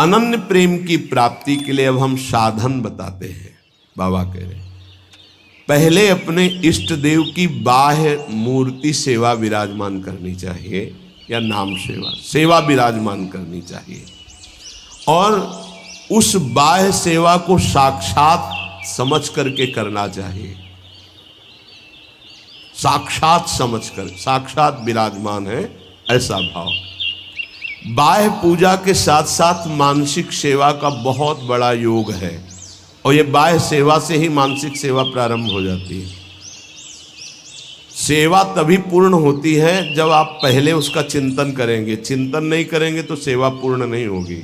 अनन्य प्रेम की प्राप्ति के लिए अब हम साधन बताते हैं। बाबा कह रहे पहले अपने इष्ट देव की बाह्य मूर्ति सेवा विराजमान करनी चाहिए, या नाम सेवा विराजमान करनी चाहिए, और उस बाह्य सेवा को साक्षात समझ करके करना चाहिए। साक्षात समझकर, साक्षात विराजमान है ऐसा भाव। बाह्य पूजा के साथ साथ मानसिक सेवा का बहुत बड़ा योग है, और ये बाह्य सेवा से ही मानसिक सेवा प्रारंभ हो जाती है। सेवा तभी पूर्ण होती है जब आप पहले उसका चिंतन करेंगे। चिंतन नहीं करेंगे तो सेवा पूर्ण नहीं होगी,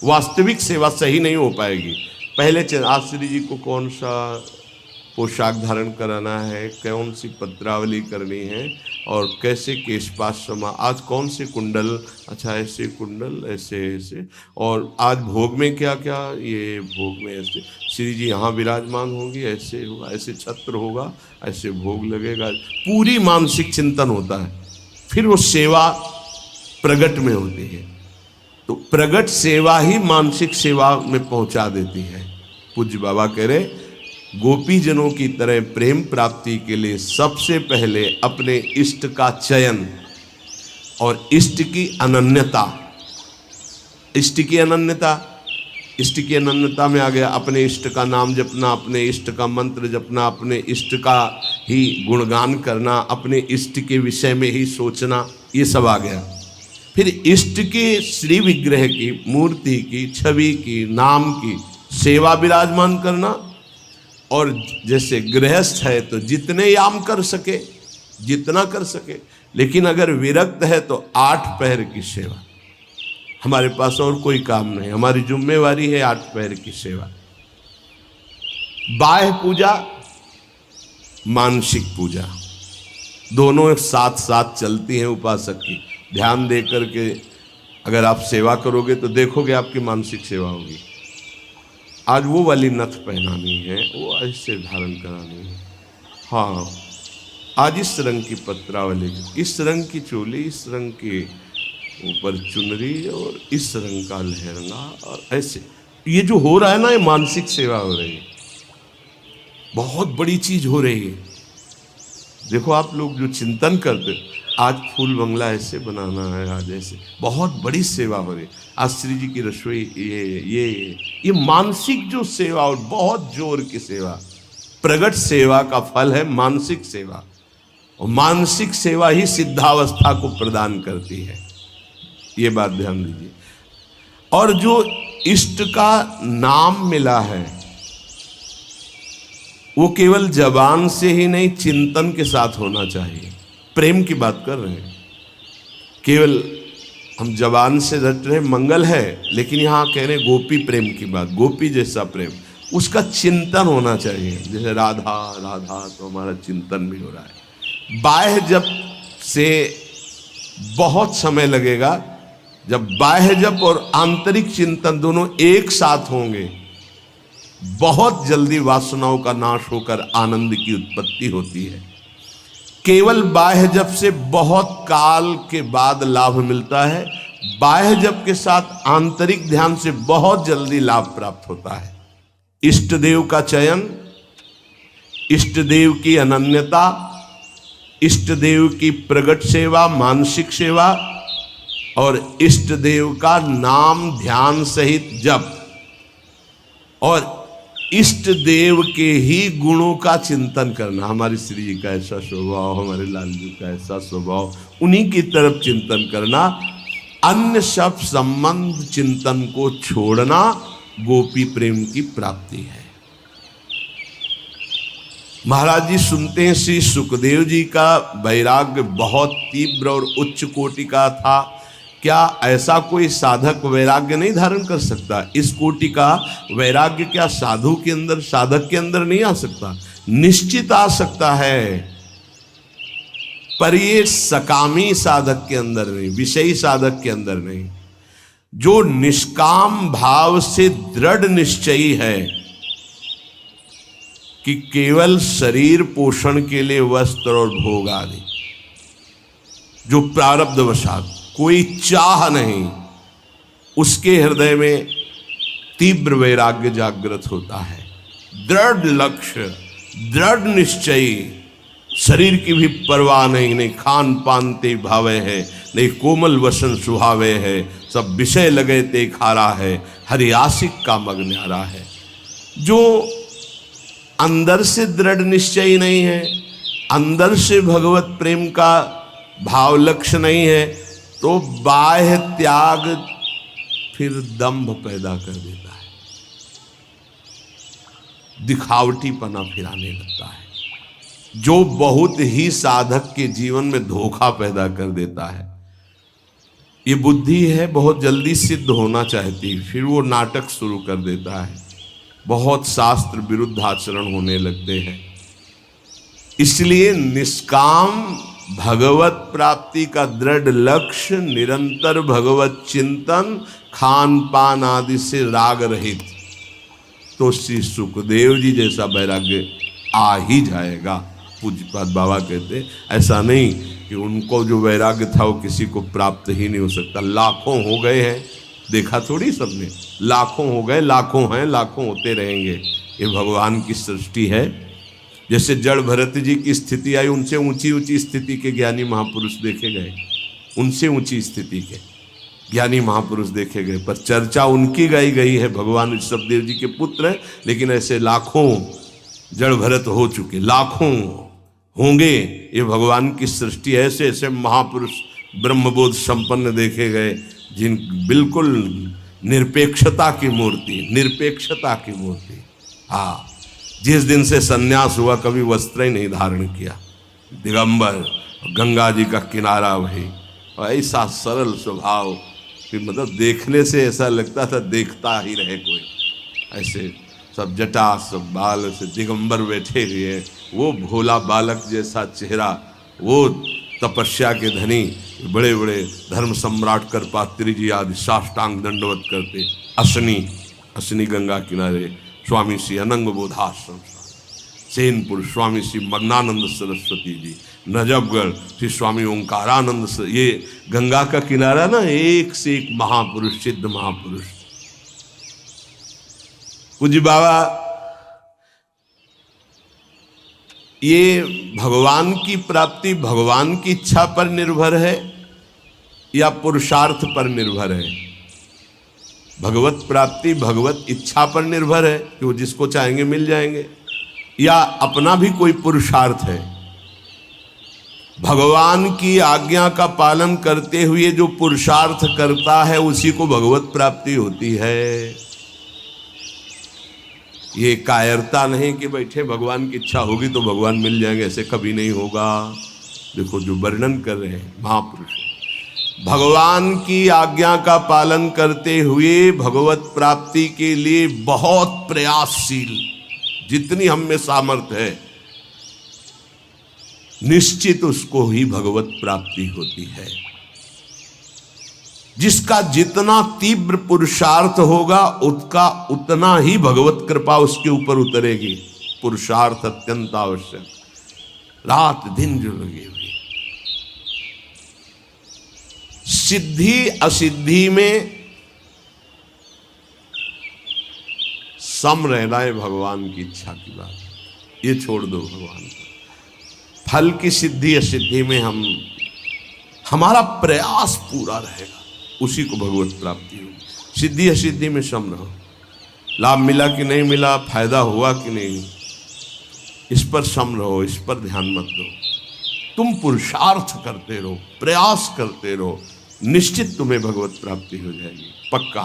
वास्तविक सेवा सही नहीं हो पाएगी। पहले आज श्री जी को कौन सा पोशाक धारण कराना है, कौन सी पत्रावली करनी है, और कैसे केशपाश समा, आज कौन से कुंडल, अच्छा ऐसे कुंडल, ऐसे ऐसे, और आज भोग में क्या क्या, ये भोग में ऐसे श्री जी यहाँ विराजमान होंगी, ऐसे होगा, ऐसे छत्र होगा, ऐसे भोग लगेगा। पूरी मानसिक चिंतन होता है, फिर वो सेवा प्रगट में होती है। तो प्रगट सेवा ही मानसिक सेवा में पहुंचा देती है। पूज्य बाबा कह रहे गोपी जनों की तरह प्रेम प्राप्ति के लिए सबसे पहले अपने इष्ट का चयन और इष्ट की अनन्यता, इष्ट की अनन्यता, इष्ट की अनन्यता में आ गया अपने इष्ट का नाम जपना, अपने इष्ट का मंत्र जपना, अपने इष्ट का ही गुणगान करना, अपने इष्ट के विषय में ही सोचना, ये सब आ गया। फिर इष्ट के श्री विग्रह की, मूर्ति की, छवि की, नाम की सेवा विराजमान करना, और जैसे गृहस्थ है तो जितने याम कर सके, जितना कर सके, लेकिन अगर विरक्त है तो 8 पहर की सेवा। हमारे पास और कोई काम नहीं, हमारी जिम्मेवारी है 8 पहर की सेवा। बाह्य पूजा, मानसिक पूजा, दोनों साथ साथ चलती हैं उपासक की। ध्यान दे करके अगर आप सेवा करोगे तो देखोगे आपकी मानसिक सेवा होगी। आज वो वाली नथ पहनानी है, वो ऐसे धारण करानी है, हाँ आज इस रंग की पत्रावली, इस रंग की चोली, इस रंग के ऊपर चुनरी, और इस रंग का लहंगा, और ऐसे ये जो हो रहा है ना, ये मानसिक सेवा हो रही है, बहुत बड़ी चीज हो रही है। देखो आप लोग जो चिंतन करते, आज फूल बंगला ऐसे बनाना है, आज ऐसे, बहुत बड़ी सेवा हो रही है। आज श्री जी की रसोई, ये मानसिक जो सेवा, और बहुत जोर की सेवा, प्रगट सेवा का फल है मानसिक सेवा, और मानसिक सेवा ही सिद्धावस्था को प्रदान करती है, ये बात ध्यान दीजिए। और जो इष्ट का नाम मिला है वो केवल जबान से ही नहीं, चिंतन के साथ होना चाहिए। प्रेम की बात कर रहे हैं, केवल हम जबान से रट रहे मंगल है, लेकिन यहाँ कह रहे गोपी प्रेम की बात, गोपी जैसा प्रेम, उसका चिंतन होना चाहिए। जैसे राधा राधा, तो हमारा चिंतन भी हो रहा है। बाह्य जप से बहुत समय लगेगा, जब बाह्य जप और आंतरिक चिंतन दोनों एक साथ होंगे, बहुत जल्दी वासनाओं का नाश होकर आनंद की उत्पत्ति होती है। केवल बाह्य जप से बहुत काल के बाद लाभ मिलता है, बाह्य जप के साथ आंतरिक ध्यान से बहुत जल्दी लाभ प्राप्त होता है। इष्ट देव का चयन, इष्ट देव की अनन्यता, इष्ट देव की प्रगट सेवा, मानसिक सेवा, और इष्ट देव का नाम ध्यान सहित जप, और इष्ट देव के ही गुणों का चिंतन करना। हमारी श्री जी का ऐसा स्वभाव, हमारे लाल जी का ऐसा स्वभाव, उन्हीं की तरफ चिंतन करना। अन्य सब संबंध चिंतन को छोड़ना गोपी प्रेम की प्राप्ति है। महाराज जी सुनते हैं श्री सुखदेव जी का वैराग्य बहुत तीव्र और उच्च कोटि का था। क्या ऐसा कोई साधक वैराग्य नहीं धारण कर सकता? इस कोटि का वैराग्य क्या साधु के अंदर, साधक के अंदर नहीं आ सकता? निश्चित आ सकता है, पर ये सकामी साधक के अंदर नहीं, विषयी साधक के अंदर नहीं। जो निष्काम भाव से दृढ़ निश्चयी है कि केवल शरीर पोषण के लिए वस्त्र और भोग आदि, जो प्रारब्धवशात कोई चाह नहीं, उसके हृदय में तीव्र वैराग्य जागृत होता है। दृढ़ लक्ष्य, दृढ़ निश्चयी, शरीर की भी परवाह नहीं, नहीं खान पान ते भावे है, नहीं कोमल वसन सुहावे है, सब विषय लगे ते खारा है, हरि आशिक का मग न्यारा है। जो अंदर से दृढ़ निश्चयी नहीं है, अंदर से भगवत प्रेम का भाव लक्ष्य नहीं है, तो बाह्य त्याग फिर दंभ पैदा कर देता है, दिखावटीपना फिर आने लगता है, जो बहुत ही साधक के जीवन में धोखा पैदा कर देता है। ये बुद्धि है बहुत जल्दी सिद्ध होना चाहती, फिर वो नाटक शुरू कर देता है, बहुत शास्त्र विरुद्ध आचरण होने लगते हैं। इसलिए निष्काम भगवत प्राप्ति का दृढ़ लक्ष्य, निरंतर भगवत चिंतन, खान पान आदि से राग रहित, तो श्री सुखदेव जी जैसा वैराग्य आ ही जाएगा। पूज्यपाद बाबा कहते ऐसा नहीं कि उनको जो वैराग्य था वो किसी को प्राप्त ही नहीं हो सकता। लाखों हो गए हैं, देखा थोड़ी सबने, लाखों हो गए, लाखों हैं, लाखों होते रहेंगे। ये भगवान की सृष्टि है। जैसे जड़ भरत जी की स्थिति आई, उनसे ऊंची ऊंची स्थिति के ज्ञानी महापुरुष देखे गए, उनसे ऊंची स्थिति के ज्ञानी महापुरुष देखे गए, पर चर्चा उनकी गाई गई है। भगवान ऋषभदेव जी के पुत्र हैं, लेकिन ऐसे लाखों जड़ भरत हो चुके, लाखों होंगे। ये भगवान की सृष्टि, ऐसे ऐसे महापुरुष ब्रह्मबोध संपन्न देखे गए, जिन बिल्कुल निरपेक्षता की मूर्ति, निरपेक्षता की मूर्ति। हाँ, जिस दिन से सन्यास हुआ कभी वस्त्र ही नहीं धारण किया, दिगंबर, गंगा जी का किनारा वही, ऐसा सरल स्वभाव कि मतलब देखने से ऐसा लगता था देखता ही रहे कोई। ऐसे सब जटा, सब बाल से दिगंबर बैठे हुए, वो भोला बालक जैसा चेहरा, वो तपस्या के धनी, बड़े बड़े धर्म सम्राट करपात्री जी आदि साष्टांग दंडवत करते। असनी गंगा किनारे स्वामी श्री अनंग बोधाश्रम, सेनपुर स्वामी श्री मग्नानंद सरस्वती जी, नजफगढ़ श्री स्वामी ओंकारानंद, ये गंगा का किनारा ना, एक से एक महापुरुष, सिद्ध महापुरुष। पूज्य बाबा, ये भगवान की प्राप्ति भगवान की इच्छा पर निर्भर है या पुरुषार्थ पर निर्भर है? भगवत प्राप्ति भगवत इच्छा पर निर्भर है कि वो जिसको चाहेंगे मिल जाएंगे, या अपना भी कोई पुरुषार्थ है? भगवान की आज्ञा का पालन करते हुए जो पुरुषार्थ करता है उसी को भगवत प्राप्ति होती है। ये कायरता नहीं कि बैठे भगवान की इच्छा होगी तो भगवान मिल जाएंगे, ऐसे कभी नहीं होगा। देखो जो वर्णन कर रहे हैं महापुरुष, भगवान की आज्ञा का पालन करते हुए भगवत प्राप्ति के लिए बहुत प्रयासशील, जितनी हम में सामर्थ्य है, निश्चित उसको ही भगवत प्राप्ति होती है। जिसका जितना तीव्र पुरुषार्थ होगा उसका उतना ही भगवत कृपा उसके ऊपर उतरेगी। पुरुषार्थ अत्यंत आवश्यक, रात दिन जो लगे हुए। सिद्धि असिद्धि में सम रहना है भगवान की इच्छा की बात, ये छोड़ दो भगवान को। फल की सिद्धि असिद्धि में हमारा प्रयास पूरा रहेगा, उसी को भगवत प्राप्ति होगी। सिद्धि असिद्धि में सम रहो, लाभ मिला कि नहीं मिला, फायदा हुआ कि नहीं, इस पर सम रहो, इस पर ध्यान मत दो। तुम पुरुषार्थ करते रहो, प्रयास करते रहो, निश्चित तुम्हें भगवत प्राप्ति हो जाएगी, पक्का।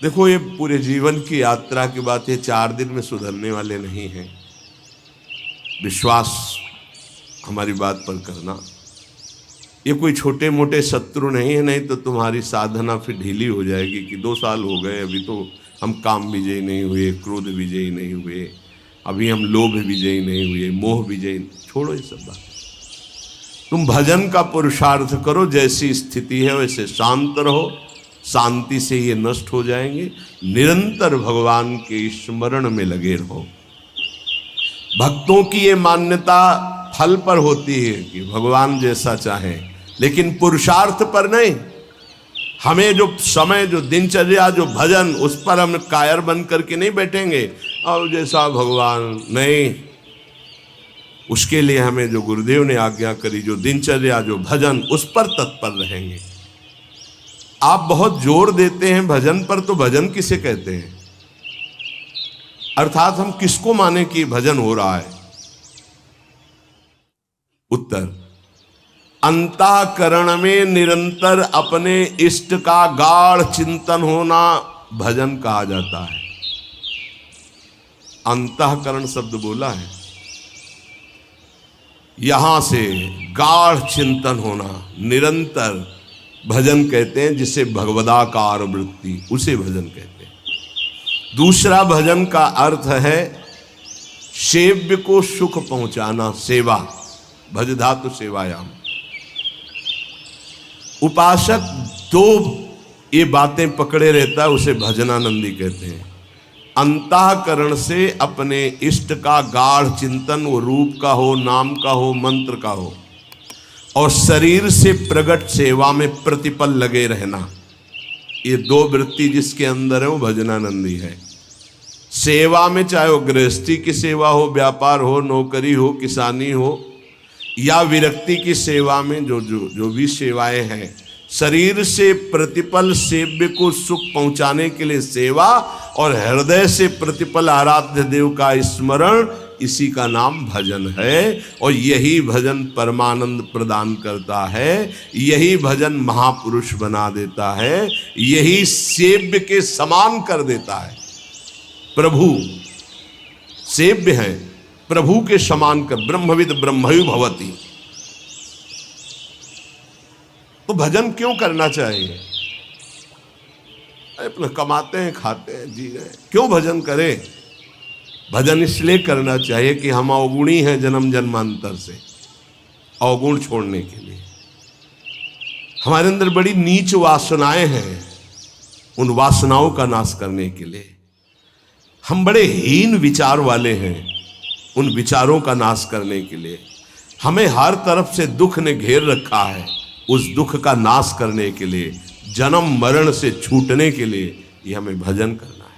देखो ये पूरे जीवन की यात्रा की बात है, 4 दिन में सुधरने वाले नहीं हैं। विश्वास हमारी बात पर करना, ये कोई छोटे मोटे शत्रु नहीं है, नहीं तो तुम्हारी साधना फिर ढीली हो जाएगी कि 2 साल हो गए, अभी तो हम काम विजयी नहीं हुए, क्रोध विजयी नहीं हुए, अभी हम लोभ विजयी नहीं हुए, मोह विजयी। छोड़ो ये सब बात, तुम भजन का पुरुषार्थ करो, जैसी स्थिति है वैसे शांत रहो, शांति से ये नष्ट हो जाएंगे। निरंतर भगवान के स्मरण में लगे रहो। भक्तों की ये मान्यता फल पर होती है कि भगवान जैसा चाहे, लेकिन पुरुषार्थ पर नहीं। हमें जो समय, जो दिनचर्या, जो भजन, उस पर हम कायर बन करके नहीं बैठेंगे और जैसा भगवान, नहीं। उसके लिए हमें जो गुरुदेव ने आज्ञा करी, जो दिनचर्या, जो भजन, उस पर तत्पर रहेंगे। आप बहुत जोर देते हैं भजन पर, तो भजन किसे कहते हैं? अर्थात हम किसको माने कि भजन हो रहा है? उत्तर, अंतःकरण में निरंतर अपने इष्ट का गाढ़ चिंतन होना भजन कहा जाता है। अंतःकरण शब्द बोला है, यहां से गाढ़ चिंतन होना, निरंतर भजन कहते हैं। जिसे भगवदाकार वृत्ति, उसे भजन कहते हैं। दूसरा भजन का अर्थ है सेव्य को सुख पहुंचाना, सेवा। भज धातु सेवायाम। उपासक दो ये बातें पकड़े रहता है, उसे भजनानंदी कहते हैं। अंतःकरण से अपने इष्ट का गाढ़ चिंतन, वो रूप का हो, नाम का हो, मंत्र का हो, और शरीर से प्रकट सेवा में प्रतिपल लगे रहना, ये दो वृत्ति जिसके अंदर है वो भजनानंदी है। सेवा में चाहे वो गृहस्थी की सेवा हो, व्यापार हो, नौकरी हो, किसानी हो, या विरक्ति की सेवा में जो भी सेवाएं हैं, शरीर से प्रतिपल सेव्य को सुख पहुंचाने के लिए सेवा, और हृदय से प्रतिपल आराध्य देव का स्मरण, इसी का नाम भजन है। और यही भजन परमानंद प्रदान करता है, यही भजन महापुरुष बना देता है, यही सेव्य के समान कर देता है। प्रभु सेव्य है, प्रभु के समान कर, ब्रह्मविद ब्रह्मयु भवति। तो भजन क्यों करना चाहिए? अपना कमाते हैं, खाते हैं, जी रहे हैं, क्यों भजन करें? भजन इसलिए करना चाहिए कि हम अवगुणी हैं जन्म जन्मांतर से, अवगुण छोड़ने के लिए। हमारे अंदर बड़ी नीच वासनाएं हैं, उन वासनाओं का नाश करने के लिए। हम बड़े हीन विचार वाले हैं, उन विचारों का नाश करने के लिए। हमें हर तरफ से दुख ने घेर रखा है, उस दुख का नाश करने के लिए, जन्म मरण से छूटने के लिए ये हमें भजन करना है।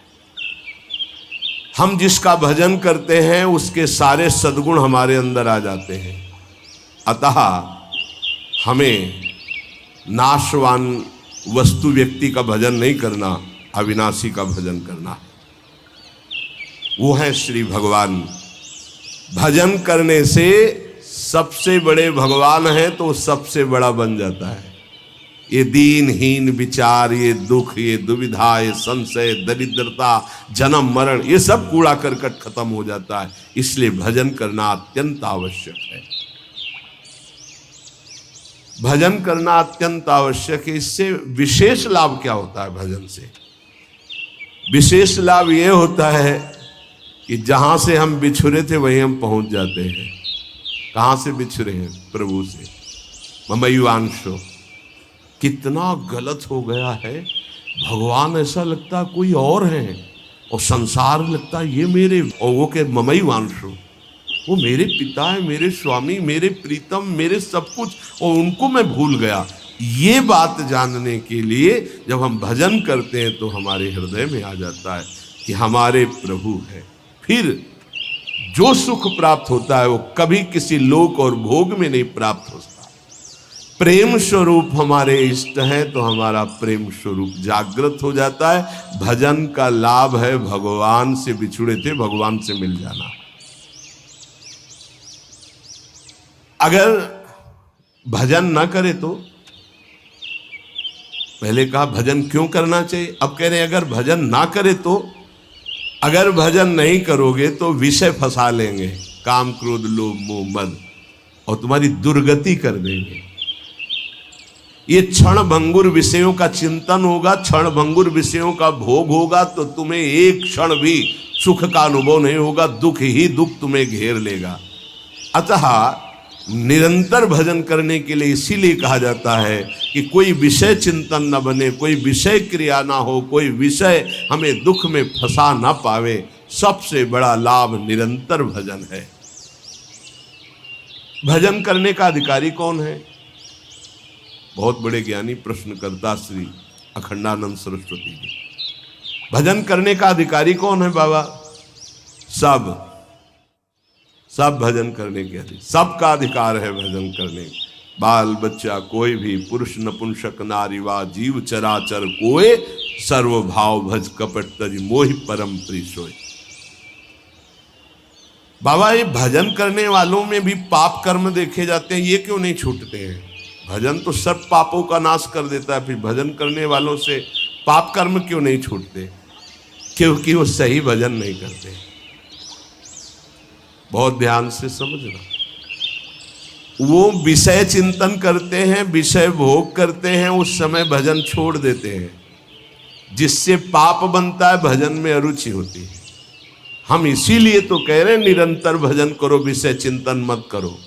हम जिसका भजन करते हैं उसके सारे सद्गुण हमारे अंदर आ जाते हैं। अतः हमें नाशवान वस्तु व्यक्ति का भजन नहीं करना, अविनाशी का भजन करना है। वो है श्री भगवान। भजन करने से सबसे बड़े भगवान है तो सबसे बड़ा बन जाता है। ये दीनहीन विचार, ये दुख, ये दुविधा, ये संशय, दरिद्रता, जन्म मरण, ये सब कूड़ा करकट खत्म हो जाता है। इसलिए भजन करना अत्यंत आवश्यक है। भजन करना अत्यंत आवश्यक है। इससे विशेष लाभ क्या होता है? भजन से विशेष लाभ ये होता है कि जहां से हम बिछुरे थे वहीं हम पहुंच जाते हैं। कहां से बिछुरे हैं? प्रभु से। ममैवांशो, कितना गलत हो गया है। भगवान ऐसा लगता है कोई और है, और संसार लगता है ये मेरे, और वो के ममैवांशो, वो मेरे पिता है, मेरे स्वामी, मेरे प्रीतम, मेरे सब कुछ, और उनको मैं भूल गया। ये बात जानने के लिए जब हम भजन करते हैं तो हमारे हृदय में आ जाता है कि हमारे प्रभु है। फिर जो सुख प्राप्त होता है वो कभी किसी लोक और भोग में नहीं प्राप्त होता। प्रेम स्वरूप हमारे इष्ट हैं तो हमारा प्रेम स्वरूप जागृत हो जाता है। भजन का लाभ है भगवान से बिछुड़े थे भगवान से मिल जाना। अगर भजन ना करे तो, पहले कहा भजन क्यों करना चाहिए, अब कह रहे हैं अगर भजन ना करे तो, अगर भजन नहीं करोगे तो विषय फंसा लेंगे, काम क्रोध लोभ मोह मद, और तुम्हारी दुर्गति कर देंगे। ये क्षण भंगुर विषयों का चिंतन होगा, क्षण भंगुर विषयों का भोग होगा, तो तुम्हें एक क्षण भी सुख का अनुभव नहीं होगा, दुख ही दुख तुम्हें घेर लेगा। अतः निरंतर भजन करने के लिए इसीलिए कहा जाता है कि कोई विषय चिंतन न बने, कोई विषय क्रिया ना हो, कोई विषय हमें दुख में फंसा ना पावे। सबसे बड़ा लाभ निरंतर भजन है। भजन करने का अधिकारी कौन है? बहुत बड़े ज्ञानी प्रश्नकर्ता श्री अखंडानंद सरस्वती जी। भजन करने का अधिकारी कौन है बाबा? सब भजन करने के अधिकारी, सबका अधिकार है भजन करने। बाल बच्चा कोई भी, पुरुष नपुंसक नारी वा जीव चराचर कोय, सर्व भाव भज कपट तज मोहि परम प्रिय सोय। बाबा ये भजन करने वालों में भी पाप कर्म देखे जाते हैं, ये क्यों नहीं छूटते हैं? भजन तो सब पापों का नाश कर देता है, फिर भजन करने वालों से पाप कर्म क्यों नहीं छूटते? क्योंकि वो सही भजन नहीं करते। बहुत ध्यान से समझना, वो विषय चिंतन करते हैं, विषय भोग करते हैं, उस समय भजन छोड़ देते हैं, जिससे पाप बनता है, भजन में अरुचि होती है। हम इसीलिए तो कह रहे हैं निरंतर भजन करो, विषय चिंतन मत करो।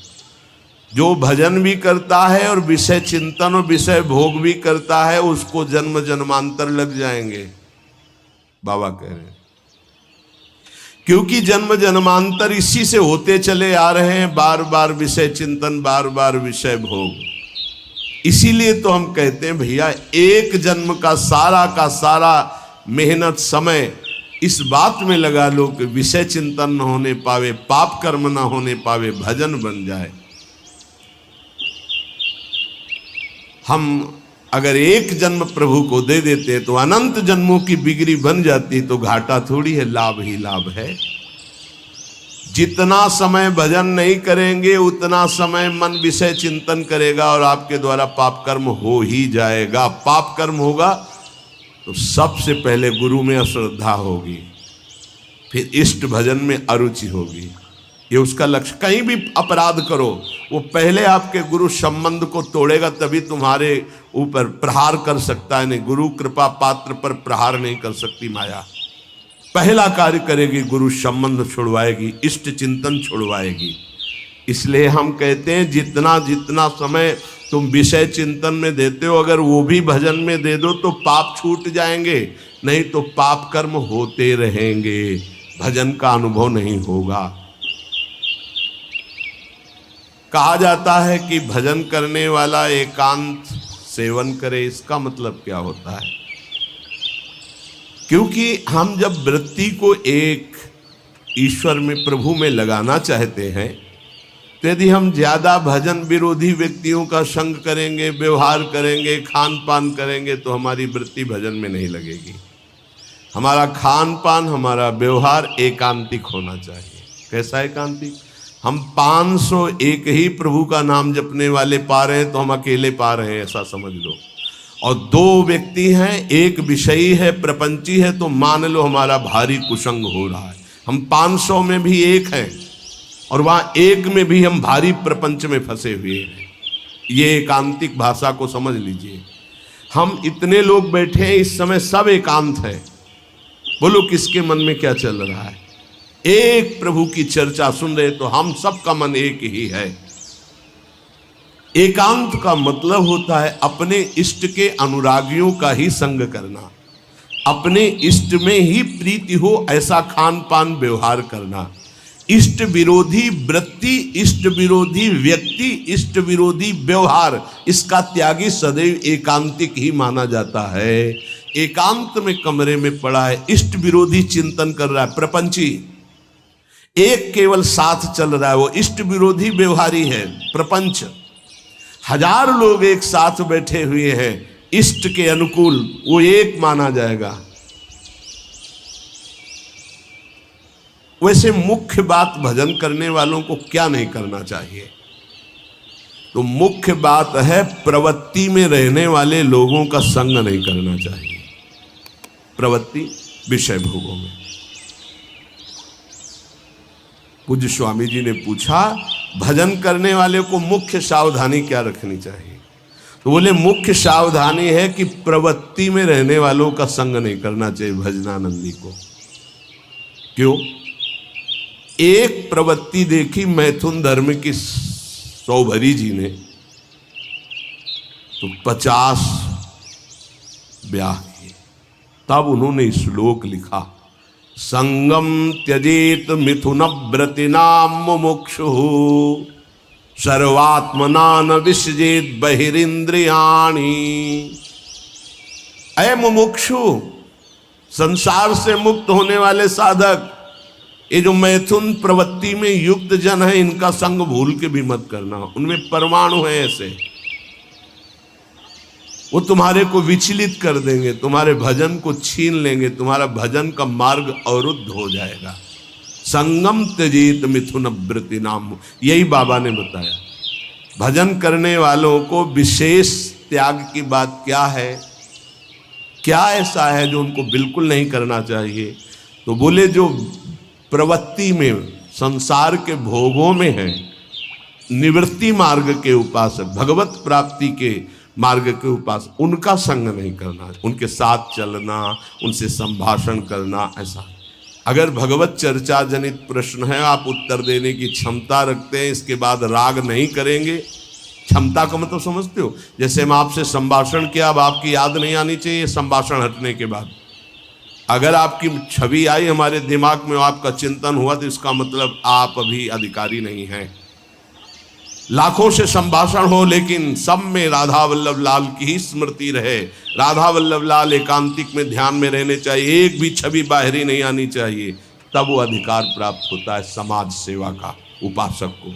जो भजन भी करता है और विषय चिंतन और विषय भोग भी करता है, उसको जन्म जन्मांतर लग जाएंगे, बाबा कह रहे हैं। क्योंकि जन्म जन्मांतर इसी से होते चले आ रहे हैं, बार बार विषय चिंतन, बार बार विषय भोग। इसीलिए तो हम कहते हैं भैया, एक जन्म का सारा मेहनत समय इस बात में लगा लो कि विषय चिंतन न होने पावे, पाप कर्म न होने पावे, भजन बन जाए। हम अगर एक जन्म प्रभु को दे देते तो अनंत जन्मों की बिगड़ी बन जाती, तो घाटा थोड़ी है, लाभ ही लाभ है। जितना समय भजन नहीं करेंगे उतना समय मन विषय चिंतन करेगा और आपके द्वारा पाप कर्म हो ही जाएगा। पाप कर्म होगा तो सबसे पहले गुरु में अश्रद्धा होगी, फिर इष्ट भजन में अरुचि होगी। ये उसका लक्ष्य। कहीं भी अपराध करो, वो पहले आपके गुरु संबंध को तोड़ेगा, तभी तुम्हारे ऊपर प्रहार कर सकता है। नहीं, गुरु कृपा पात्र पर प्रहार नहीं कर सकती माया। पहला कार्य करेगी, गुरु संबंध छुड़वाएगी, इष्ट चिंतन छुड़वाएगी। इसलिए हम कहते हैं जितना जितना समय तुम विषय चिंतन में देते हो, अगर वो भी भजन में दे दो तो पाप छूट जाएंगे, नहीं तो पाप कर्म होते रहेंगे, भजन का अनुभव नहीं होगा। कहा जाता है कि भजन करने वाला एकांत सेवन करे। इसका मतलब क्या होता है? क्योंकि हम जब वृत्ति को एक ईश्वर में, प्रभु में लगाना चाहते हैं, तो यदि हम ज्यादा भजन विरोधी व्यक्तियों का संग करेंगे, व्यवहार करेंगे, खान पान करेंगे, तो हमारी वृत्ति भजन में नहीं लगेगी। हमारा खान पान, हमारा व्यवहार एकांतिक होना चाहिए। कैसा एकांतिक? हम 501 ही प्रभु का नाम जपने वाले पा रहे हैं तो हम अकेले पा रहे हैं, ऐसा समझ लो। और 2 व्यक्ति हैं, एक विषयी है, प्रपंची है, तो मान लो हमारा भारी कुसंग हो रहा है। हम 500 में भी एक हैं और वहाँ एक में भी हम भारी प्रपंच में फंसे हुए हैं। ये एकांतिक भाषा को समझ लीजिए। हम इतने लोग बैठे हैं इस समय, सब एकांत है। बोलो किसके मन में क्या चल रहा है? एक प्रभु की चर्चा सुन रहे तो हम सब का मन एक ही है। एकांत का मतलब होता है अपने इष्ट के अनुरागियों का ही संग करना, अपने इष्ट में ही प्रीति हो ऐसा खान पान व्यवहार करना। इष्ट विरोधी वृत्ति, इष्ट विरोधी व्यक्ति, इष्ट विरोधी व्यवहार, इसका त्यागी सदैव एकांतिक ही माना जाता है। एकांत में कमरे में पड़ा है, इष्ट विरोधी चिंतन कर रहा है, प्रपंची। एक केवल साथ चल रहा है, वो इष्ट विरोधी व्यवहारी है, प्रपंच। 1000 लोग एक साथ बैठे हुए हैं इष्ट के अनुकूल, वो एक माना जाएगा। वैसे मुख्य बात भजन करने वालों को क्या नहीं करना चाहिए? तो मुख्य बात है प्रवृत्ति में रहने वाले लोगों का संग नहीं करना चाहिए। प्रवृत्ति विषय भोगों में। पूज्य स्वामी जी ने पूछा भजन करने वाले को मुख्य सावधानी क्या रखनी चाहिए? तो बोले मुख्य सावधानी है कि प्रवृत्ति में रहने वालों का संग नहीं करना चाहिए भजनानंदी को। क्यों? एक प्रवृत्ति देखी मैथुन धर्म की सौभरी जी ने, तो 50 ब्याह किए। तब उन्होंने श्लोक लिखा, संगम त्यजेत मिथुन व्रतिनाम मुमुक्षु सर्वात्मना न विसजेत बहिरिंद्रियाणि। अय मुमुक्षु, संसार से मुक्त होने वाले साधक, ये जो मैथुन प्रवृत्ति में युक्त जन है, इनका संग भूल के भी मत करना। उनमें परमाणु है ऐसे, वो तुम्हारे को विचलित कर देंगे, तुम्हारे भजन को छीन लेंगे, तुम्हारा भजन का मार्ग अवरुद्ध हो जाएगा। संगम त्यजेत मिथुन वृत्ति नाम, यही बाबा ने बताया। भजन करने वालों को विशेष त्याग की बात क्या है, क्या ऐसा है जो उनको बिल्कुल नहीं करना चाहिए? तो बोले जो प्रवृत्ति में, संसार के भोगों में है, निवृत्ति मार्ग के उपासक, भगवत प्राप्ति के मार्ग के उपासक, उनका संग नहीं करना, उनके साथ चलना, उनसे संभाषण करना। ऐसा अगर भगवत चर्चा जनित प्रश्न है, आप उत्तर देने की क्षमता रखते हैं, इसके बाद राग नहीं करेंगे। क्षमता का मतलब समझते हो? जैसे हम आपसे संभाषण किया, अब आपकी याद नहीं आनी चाहिए संभाषण हटने के बाद। अगर आपकी छवि आई हमारे दिमाग में, आपका चिंतन हुआ, तो इसका मतलब आप अभी अधिकारी नहीं हैं। लाखों से संभाषण हो, लेकिन सब में राधा वल्लभ लाल की ही स्मृति रहे। राधा वल्लभ लाल एकांतिक में ध्यान में रहने चाहिए, एक भी छवि बाहरी नहीं आनी चाहिए, तब वो अधिकार प्राप्त होता है समाज सेवा का उपासक को।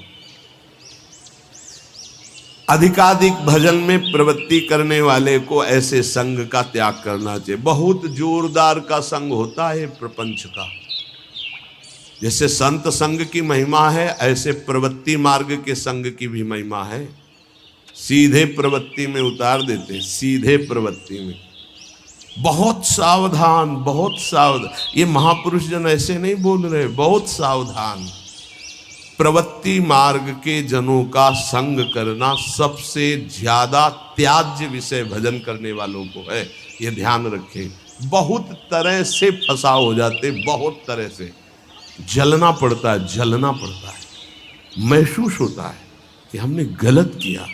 अधिकाधिक भजन में प्रवृत्ति करने वाले को ऐसे संग का त्याग करना चाहिए। बहुत जोरदार का संग होता है प्रपंच का। जैसे संत संग की महिमा है, ऐसे प्रवृत्ति मार्ग के संग की भी महिमा है। सीधे प्रवृत्ति में उतार देते, सीधे प्रवृत्ति में। बहुत सावधान, बहुत सावधान। ये महापुरुष जन ऐसे नहीं बोल रहे, बहुत सावधान। प्रवृत्ति मार्ग के जनों का संग करना सबसे ज्यादा त्याज्य विषय भजन करने वालों को है, ये ध्यान रखें। बहुत तरह से फंसाव हो जाते, बहुत तरह से जलना पड़ता है, जलना पड़ता है। महसूस होता है कि हमने गलत किया,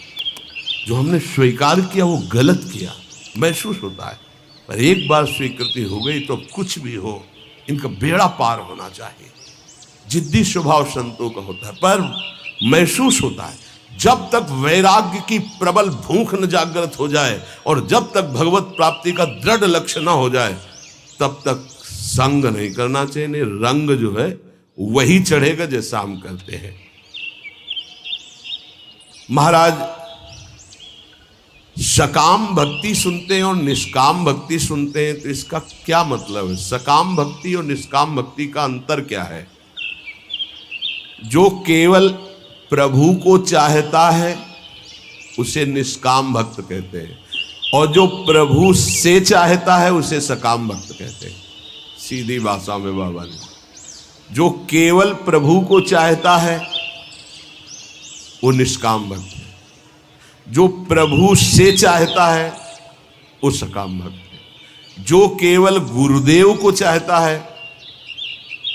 जो हमने स्वीकार किया वो गलत किया, महसूस होता है। पर एक बार स्वीकृति हो गई तो कुछ भी हो, इनका बेड़ा पार होना चाहिए। जिद्दी स्वभाव संतों का होता है, पर महसूस होता है। जब तक वैराग्य की प्रबल भूख न जागृत हो जाए और जब तक भगवत प्राप्ति का दृढ़ लक्ष्य न हो जाए, तब तक संग नहीं करना चाहिए। नहीं, रंग जो है वही चढ़ेगा जैसा हम करते हैं। महाराज सकाम भक्ति सुनते हैं और निष्काम भक्ति सुनते हैं, तो इसका क्या मतलब है? सकाम भक्ति और निष्काम भक्ति का अंतर क्या है? जो केवल प्रभु को चाहता है उसे निष्काम भक्त कहते हैं, और जो प्रभु से चाहता है उसे सकाम भक्त कहते हैं। सीधी भाषा में बाबा ने, जो केवल प्रभु को चाहता है वो निष्काम भक्त है, जो प्रभु से चाहता है वो सकाम भक्त है, जो केवल गुरुदेव को चाहता है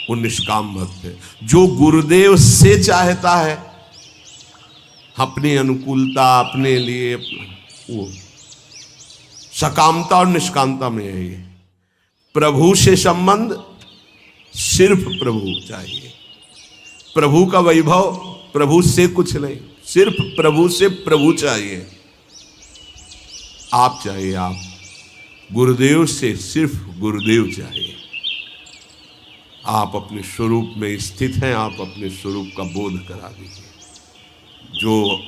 वो निष्काम भक्त है, जो गुरुदेव से चाहता है अपनी अनुकूलता, अपने लिए, वो सकामता और निष्कामता में है। ये प्रभु से संबंध सिर्फ प्रभु चाहिए, प्रभु का वैभव, प्रभु से कुछ नहीं, सिर्फ प्रभु से प्रभु चाहिए। आप चाहिए, आप गुरुदेव से सिर्फ गुरुदेव चाहिए। आप अपने स्वरूप में स्थित हैं, आप अपने स्वरूप का बोध करा दीजिए। जो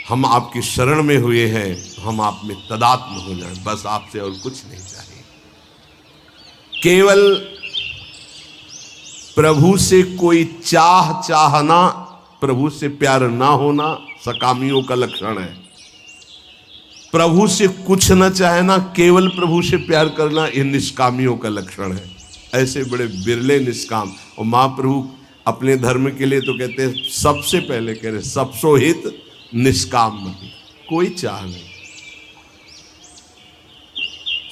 हम आपकी शरण में हुए हैं, हम आप में तदात्म हो जाएं, बस आपसे और कुछ नहीं चाहिए। केवल प्रभु से कोई चाहना, प्रभु से प्यार ना होना सकामियों का लक्षण है। प्रभु से कुछ न चाहना, केवल प्रभु से प्यार करना, ये निष्कामियों का लक्षण है। ऐसे बड़े बिरले निष्काम। और महाप्रभु अपने धर्म के लिए तो कहते हैं, सबसे पहले कह रहे सबसो हित निष्काम मति, कोई चाह नहीं।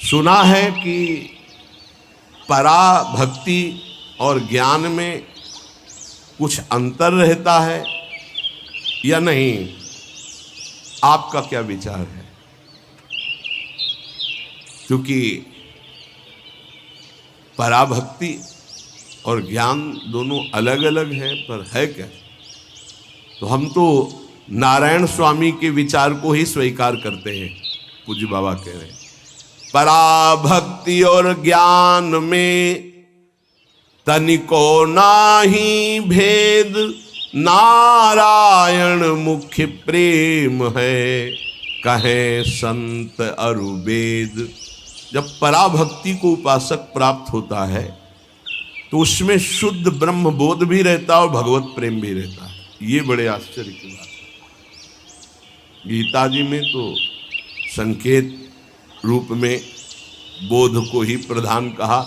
सुना है कि परा भक्ति और ज्ञान में कुछ अंतर रहता है या नहीं? आपका क्या विचार है? क्योंकि पराभक्ति और ज्ञान दोनों अलग अलग हैं, पर है क्या? तो हम तो नारायण स्वामी के विचार को ही स्वीकार करते हैं। पूज्य बाबा कह रहे हैं पराभक्ति और ज्ञान में तनिको नाही भेद, नारायण मुख्य प्रेम है, कहें संत अरु वेद। जब पराभक्ति को उपासक प्राप्त होता है तो उसमें शुद्ध ब्रह्म बोध भी रहता है और भगवत प्रेम भी रहता है। ये बड़े आश्चर्य की बात है। गीता जी में तो संकेत रूप में बोध को ही प्रधान कहा।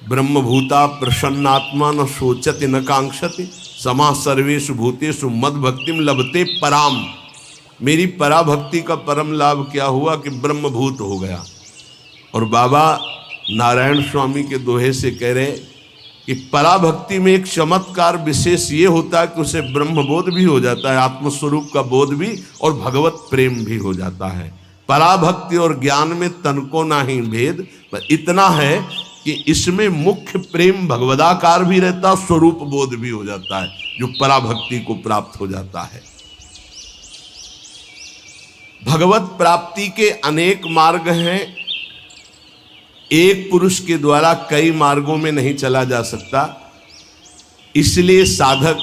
ब्रह्मभूता प्रसन्नात्मा न शोचति न कांक्षति, समा सर्वेषु भूतेषु मद भक्तिम लभते पराम। मेरी पराभक्ति का परम लाभ क्या हुआ कि ब्रह्मभूत हो गया। और बाबा नारायण स्वामी के दोहे से कह रहे कि पराभक्ति में एक चमत्कार विशेष ये होता है कि उसे ब्रह्मबोध भी हो जाता है, आत्मस्वरूप का बोध भी, और भगवत प्रेम भी हो जाता है। पराभक्ति और ज्ञान में तनको नाही भेद, इतना है कि इसमें मुख्य प्रेम भगवदाकार भी रहता, स्वरूप बोध भी हो जाता है, जो पराभक्ति को प्राप्त हो जाता है। भगवत प्राप्ति के अनेक मार्ग हैं। एक पुरुष के द्वारा कई मार्गों में नहीं चला जा सकता, इसलिए साधक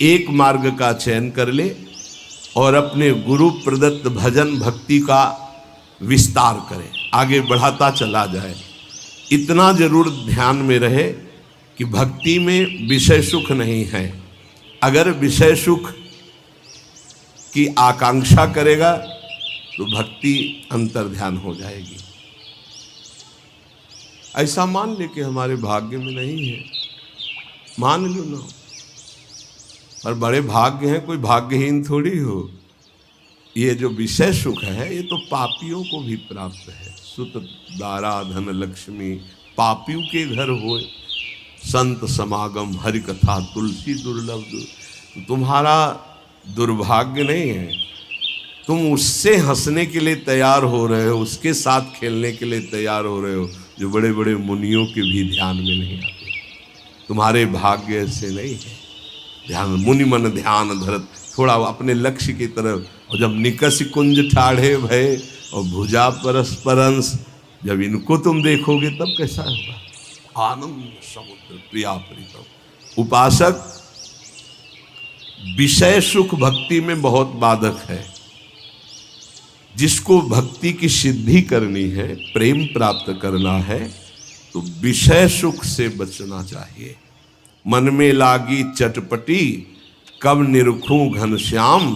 एक मार्ग का चयन कर ले और अपने गुरु प्रदत्त भजन भक्ति का विस्तार करे, आगे बढ़ाता चला जाए। इतना जरूर ध्यान में रहे कि भक्ति में विषय सुख नहीं है। अगर विषय सुख की आकांक्षा करेगा तो भक्ति अंतर्ध्यान हो जाएगी। ऐसा मान ले कि हमारे भाग्य में नहीं है, मान लो ना, और बड़े भाग्य हैं, कोई भाग्यहीन थोड़ी हो। ये जो विषय सुख है ये तो पापियों को भी प्राप्त है। सुत दारा धन लक्ष्मी पापियों के घर होए, संत समागम हरि कथा तुलसी दुर्लभ। तुम्हारा दुर्भाग्य नहीं है, तुम उससे हंसने के लिए तैयार हो रहे हो, उसके साथ खेलने के लिए तैयार हो रहे हो जो बड़े बड़े मुनियों के भी ध्यान में नहीं आते। तुम्हारे भाग्य से नहीं है। ध्यान मुनि मन ध्यान धरत, थोड़ा अपने लक्ष्य की तरफ। और जब निकस कुंज ठाढ़े भय और भुजा परस्परंस, जब इनको तुम देखोगे तब कैसा होगा? आनंद समुद्र प्रिया प्रीतम। उपासक विषय सुख भक्ति में बहुत बाधक है। जिसको भक्ति की सिद्धि करनी है, प्रेम प्राप्त करना है, तो विषय सुख से बचना चाहिए। मन में लागी चटपटी कब निरखूं घनश्याम,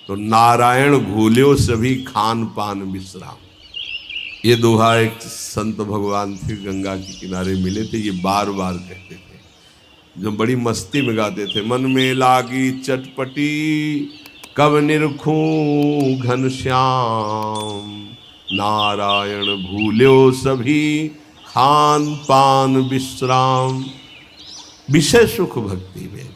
तो नारायण भूल्यो सभी खान पान विश्राम। ये दोहा एक संत भगवान थे, गंगा के किनारे मिले थे, ये बार बार कहते थे, जो बड़ी मस्ती में गाते थे। मन में लागी चटपटी कब निरखूं घनश्याम, नारायण भूल्यो सभी खान पान विश्राम। विषय सुख भक्ति में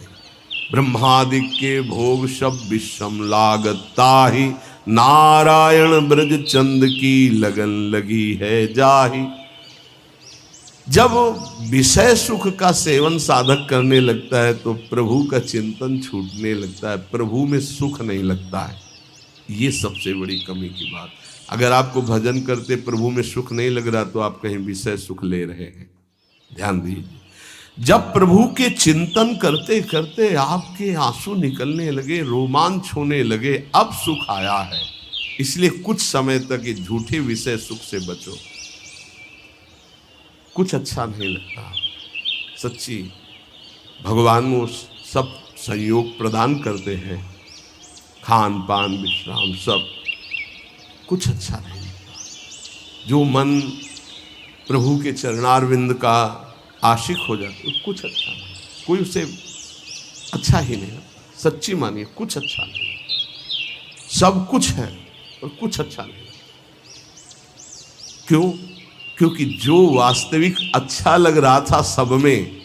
ब्रह्मादि के भोग सब विषम लागता ही, नारायण ब्रज चंद की लगन लगी है जाही। जब विषय सुख का सेवन साधक करने लगता है तो प्रभु का चिंतन छूटने लगता है, प्रभु में सुख नहीं लगता है। ये सबसे बड़ी कमी की बात। अगर आपको भजन करते प्रभु में सुख नहीं लग रहा तो आप कहीं विषय सुख ले रहे हैं। ध्यान दीजिए, जब प्रभु के चिंतन करते करते आपके आंसू निकलने लगे, रोमांच होने लगे, अब सुख आया है। इसलिए कुछ समय तक ये झूठे विषय सुख से बचो। कुछ अच्छा नहीं लगता। सच्ची भगवान वो सब संयोग प्रदान करते हैं, खान पान विश्राम सब, कुछ अच्छा नहीं लगता। जो मन प्रभु के चरणारविंद का आशिक हो जाते हो, कुछ अच्छा नहीं, कोई उसे अच्छा ही नहीं लगता। सच्ची मानिए, कुछ अच्छा नहीं लगता। सब कुछ है और कुछ अच्छा नहीं लगता। क्यों? क्योंकि जो वास्तविक अच्छा लग रहा था सब में,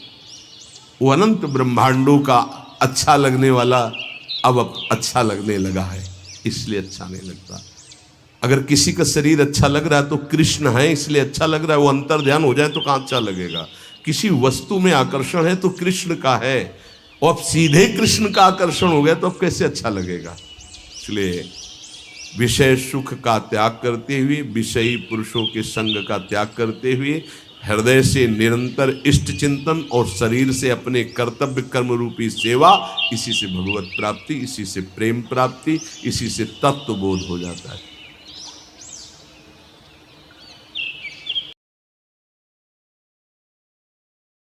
वो अनंत ब्रह्मांडों का अच्छा लगने वाला अब अच्छा लगने लगा है, इसलिए अच्छा नहीं लगता। अगर किसी का शरीर अच्छा लग रहा है तो कृष्ण है इसलिए अच्छा लग रहा है, वो अंतर ध्यान हो जाए तो कहाँ अच्छा लगेगा। किसी वस्तु में आकर्षण है तो कृष्ण का है, और अब सीधे कृष्ण का आकर्षण हो गया तो अब कैसे अच्छा लगेगा। इसलिए विषय सुख का त्याग करते हुए, विषयी पुरुषों के संग का त्याग करते हुए, हृदय से निरंतर इष्ट चिंतन और शरीर से अपने कर्तव्य कर्म रूपी सेवा, इसी से भगवत प्राप्ति, इसी से प्रेम प्राप्ति, इसी से तत्व बोध हो जाता है।